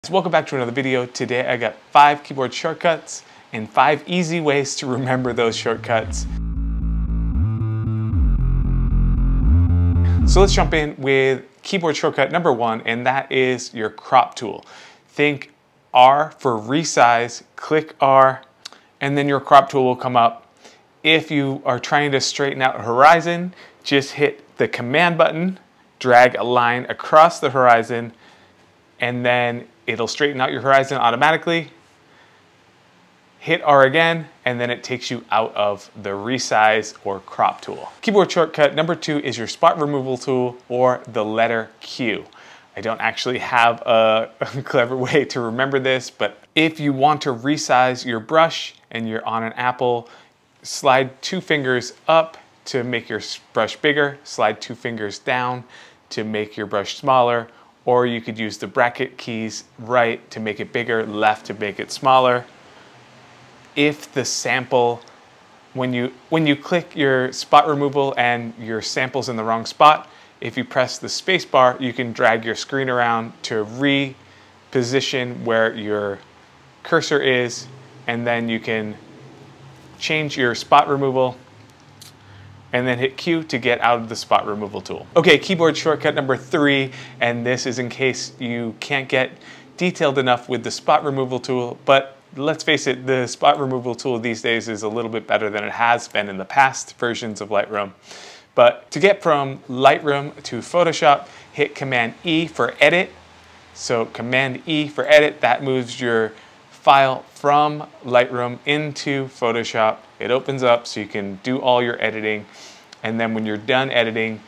Welcome back to another video. Today I got 5 keyboard shortcuts and 5 easy ways to remember those shortcuts. So let's jump in with keyboard shortcut number 1, and that is your crop tool. Think R for resize, click R, and then your crop tool will come up. If you are trying to straighten out a horizon, just hit the command button, drag a line across the horizon, and then it'll straighten out your horizon automatically. Hit R again, and then it takes you out of the resize or crop tool. Keyboard shortcut number 2 is your spot removal tool, or the letter Q. I don't actually have a clever way to remember this, but if you want to resize your brush and you're on an Apple, slide 2 fingers up to make your brush bigger, slide 2 fingers down to make your brush smaller, or you could use the bracket keys, right to make it bigger, left to make it smaller. If the sample, when you click your spot removal and your sample's in the wrong spot, if you press the space bar, you can drag your screen around to reposition where your cursor is, and then you can change your spot removal and then hit Q to get out of the spot removal tool. Okay, keyboard shortcut number 3, and this is in case you can't get detailed enough with the spot removal tool, but let's face it, the spot removal tool these days is a little bit better than it has been in the past versions of Lightroom. But to get from Lightroom to Photoshop, hit Command E for edit. So Command E for edit, that moves your file from Lightroom into Photoshop. It opens up so you can do all your editing, and then when you're done editing,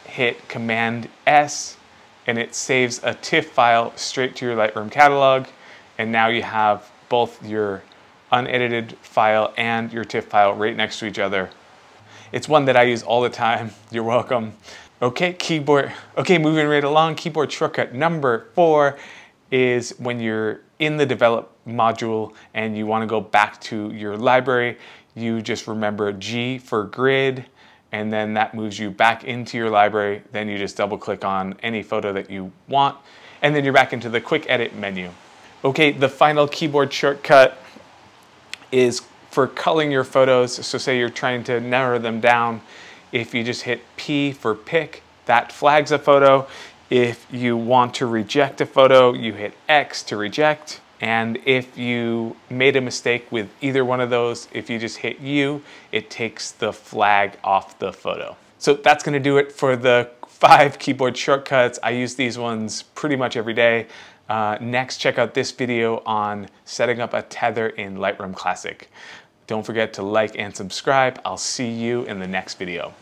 hit Command S and it saves a TIFF file straight to your Lightroom catalog, and now you have both your unedited file and your TIFF file right next to each other. It's one that I use all the time. You're welcome. Okay, moving right along, keyboard shortcut number 4 is when you're in the develop module and you want to go back to your library, you just remember G for grid, and then that moves you back into your library. Then you just double click on any photo that you want, and then you're back into the quick edit menu. Okay, the final keyboard shortcut is for culling your photos. So say you're trying to narrow them down. If you just hit P for pick, that flags a photo. If you want to reject a photo, you hit X to reject. And if you made a mistake with either one of those, if you just hit U, it takes the flag off the photo. So that's gonna do it for the 5 keyboard shortcuts. I use these ones pretty much every day. Next, check out this video on setting up a tether in Lightroom Classic. Don't forget to like and subscribe. I'll see you in the next video.